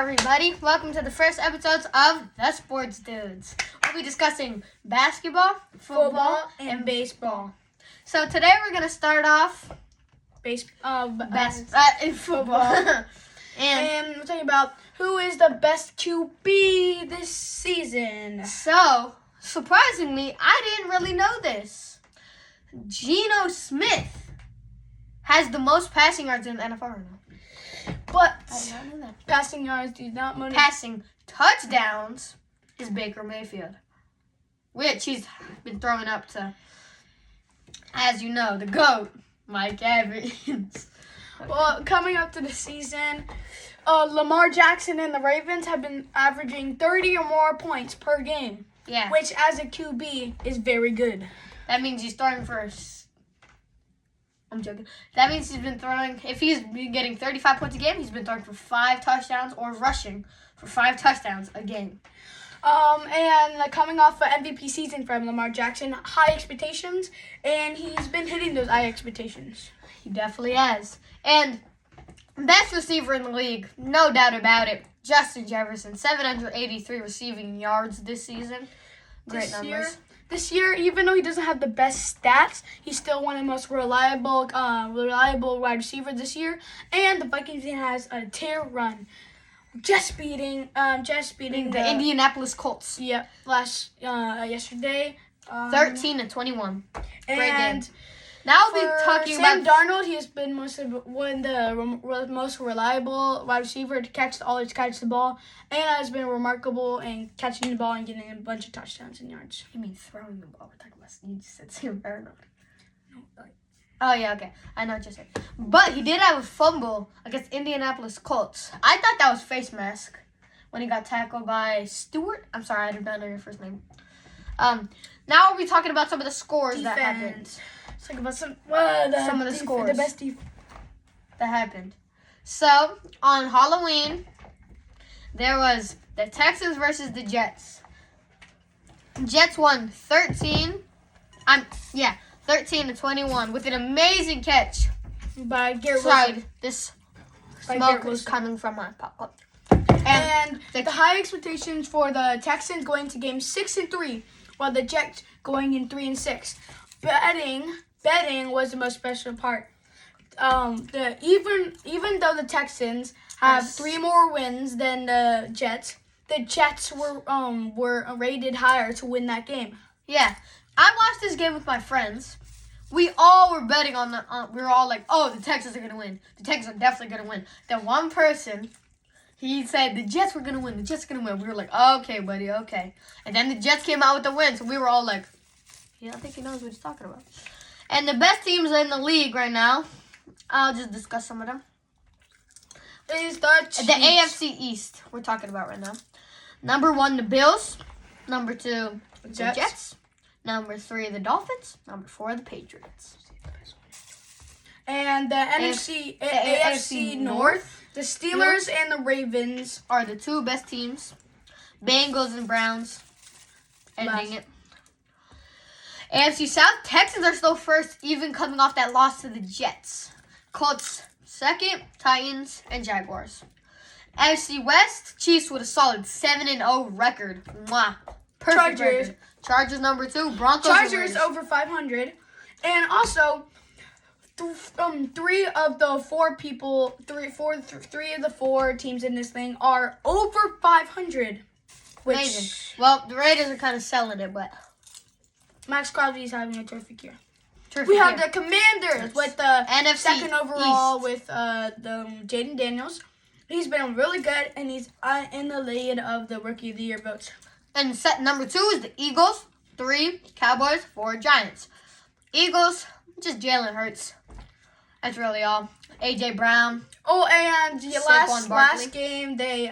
Everybody, welcome to the first episodes of The Sports Dudes. We'll be discussing basketball, football, and baseball. So today we're going to start off in football. and we're talking about who is the best QB this season. So, surprisingly, I didn't really know this. Geno Smith has the most passing yards in the NFL right now. But I did not know that. passing yards do not matter. Passing touchdowns is Baker Mayfield, which he's been throwing up to, as you know, the GOAT, Mike Evans. Well, coming up to the season, Lamar Jackson and the Ravens have been averaging 30 or more points per game. Yeah. Which, as a QB, is very good. That means he's throwing for... I'm joking. That means he's been throwing... If he's been getting 35 points a game, he's been throwing for 5 touchdowns or rushing for 5 touchdowns a game. And coming off an MVP season from Lamar Jackson, high expectations, and he's been hitting those high expectations. He definitely has. And best receiver in the league, no doubt about it, Justin Jefferson, 783 receiving yards this season. Great numbers. This year, even though he doesn't have the best stats, he's still one of the most reliable wide receivers this year. And the Vikings team has a tear run, just beating The Indianapolis Colts. Yep, yesterday. 13-21. Great And game. Now we'll be talking Sam about Darnold. He has been one of the most reliable wide receiver to catch the ball, and has been remarkable in catching the ball and getting a bunch of touchdowns and yards. You mean throwing the ball? We're talking about. You just said Sam Darnold. Oh yeah, okay. I know what you're saying. But he did have a fumble against Indianapolis Colts. I thought that was face mask when he got tackled by Stewart. I'm sorry, I do not know your first name. Now we'll be talking about some of the scores that happened. Let's talk about some of the scores. The best defense that happened. So, on Halloween, there was the Texans versus the Jets. Jets won 13-21 with an amazing catch. by Garrett Sorry, Wilson. this By smoke Garrett was Wilson. coming from my popcorn. And the high expectations for the Texans going to game 6 and 3, while the Jets going in 3 and 6. Betting was the most special part. Even though the Texans have 3 more wins than the Jets were rated higher to win that game. Yeah, I watched this game with my friends. We all were betting on we were all like, oh, the Texans are going to win. The Texans are definitely going to win. Then one person, he said the Jets were going to win. The Jets are going to win. We were like, okay, buddy, okay. And then the Jets came out with the win, so we were all like, yeah, I think he knows what he's talking about. And the best teams in the league right now, I'll just discuss some of them. Is the Chiefs. The AFC East we're talking about right now. Number 1, the Bills. Number 2, the Jets. Number 3, the Dolphins. Number 4, the Patriots. And the AFC North, the Steelers and the Ravens are the 2 best teams. Bengals and Browns ending it. AFC South, Texans are still first, even coming off that loss to the Jets. Colts second, Titans, and Jaguars. AFC West, Chiefs with a solid 7-0 record. Mwah. Perfect Chargers. record. Chargers number 2, Broncos. Chargers over 500, and also 3 of the 4 teams in this thing are over 500. Amazing. Well, the Raiders are kind of selling it, but Max Crosby is having a terrific year. terrific We have year. the Commanders with the NFC second overall East. with the Jaden Daniels. He's been really good, and he's in the lead of the Rookie of the Year votes. And set number 2 is the Eagles, 3 Cowboys, 4 Giants. Eagles, just Jalen Hurts. That's really all. A.J. Brown. Oh, and the Saquon Barkley. last game they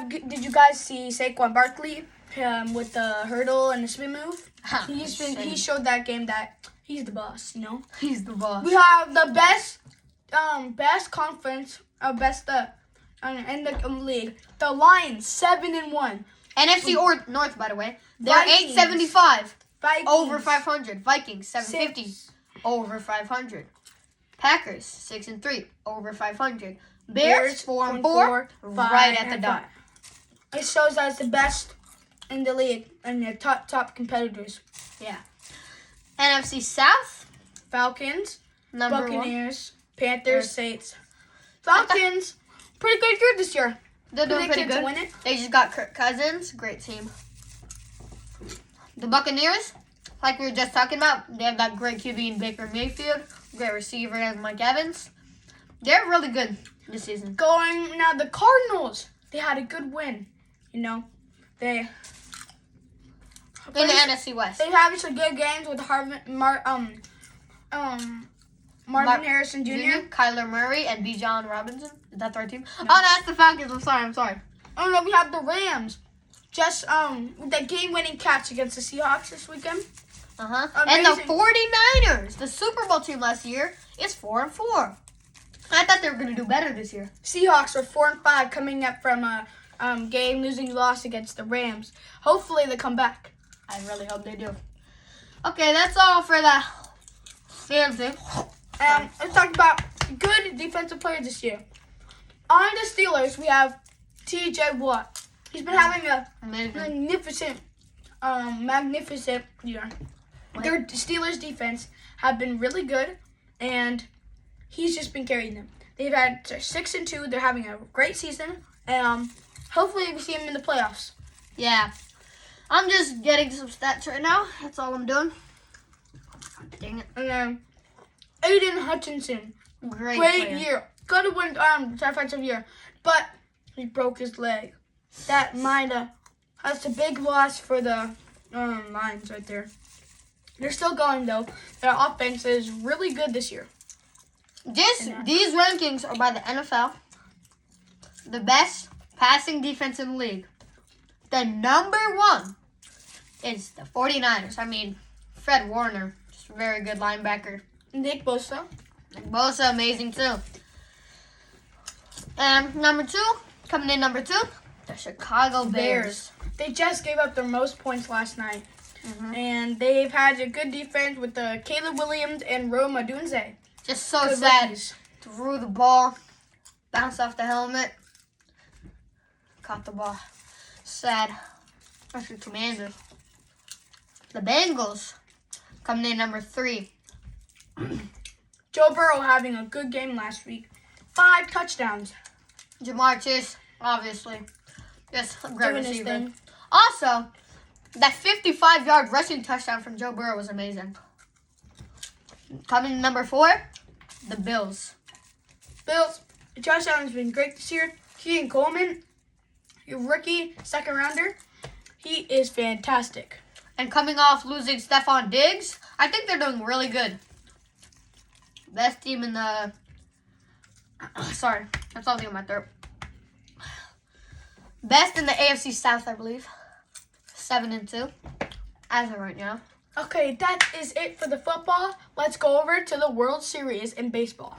did you guys see Saquon Barkley with the hurdle and the spin move? He showed that game that he's the boss, you know. He's the boss. We have the best conference in the league. The Lions 7-1. NFC or North, by the way. They're Vikings. 875. Vikings Over 500. Vikings 750. 6. Over 500. Packers 6-3. Over 500. Bears 4-4, right at the dot. It shows us the best in the league and the top competitors. Yeah. NFC South, Falcons, number 1. Buccaneers, Panthers, Saints. Falcons, pretty good year this year. They're doing pretty Predicted good. to win it. They just got Kirk Cousins. Great team. The Buccaneers, like we were just talking about, they have that great QB in Baker Mayfield, great receiver in Mike Evans. They're really good this season. Going now, the Cardinals. They had a good win. You know, they In the NFC West. They have some good games with Marvin Harrison Jr. Kyler Murray, and Bijan Robinson. Is that the right team? No. Oh, no, that's the Falcons. I'm sorry. Oh no, we have the Rams. Just the game-winning catch against the Seahawks this weekend. And the 49ers, the Super Bowl team last year, is 4-4. I thought they were going to do better this year. Seahawks are 4-5, coming up from a game-losing loss against the Rams. Hopefully they come back. I really hope they do. Okay, that's all for the CMC. Let's talk about good defensive players this year. On the Steelers, we have T.J. Watt. He's been having a magnificent year. Their Steelers defense have been really good, and he's just been carrying them. They've had 6-2. They're having a great season, and hopefully we see him in the playoffs. Yeah. I'm just getting some stats right now. That's all I'm doing. Dang it. And then Aiden Hutchinson, Great great year. Could have won defensive year, but he broke his leg. That that's a big loss for the Lions right there. They're still going though. Their offense is really good this year. These rankings are by the NFL. The best passing defense in the league. The number 1 is the 49ers. I mean, Fred Warner, just a very good linebacker. Nick Bosa. Bosa, amazing too. And coming in number 2, the Chicago Bears. They just gave up their most points last night. And they've had a good defense with Caleb Williams and Rome Odunze. Just so Good sad. rookies. Threw the ball, bounced off the helmet, caught the ball. Sad. Especially Commanders. The Bengals coming in number 3. Joe Burrow having a good game last week. 5 touchdowns. Jamar Chase, obviously. Just a great Doing his receiver. thing. Also, that 55-yard rushing touchdown from Joe Burrow was amazing. Coming in number 4, the Bills. Bills, Josh Allen's been great this year. Keegan Coleman, your rookie, second rounder, he is fantastic. And coming off losing Stephon Diggs, I think they're doing really good. Best team in the... Sorry, that's something in my throat. Best in the AFC South, I believe. 7-2, as of right now. Okay, that is it for the football. Let's go over to the World Series in baseball.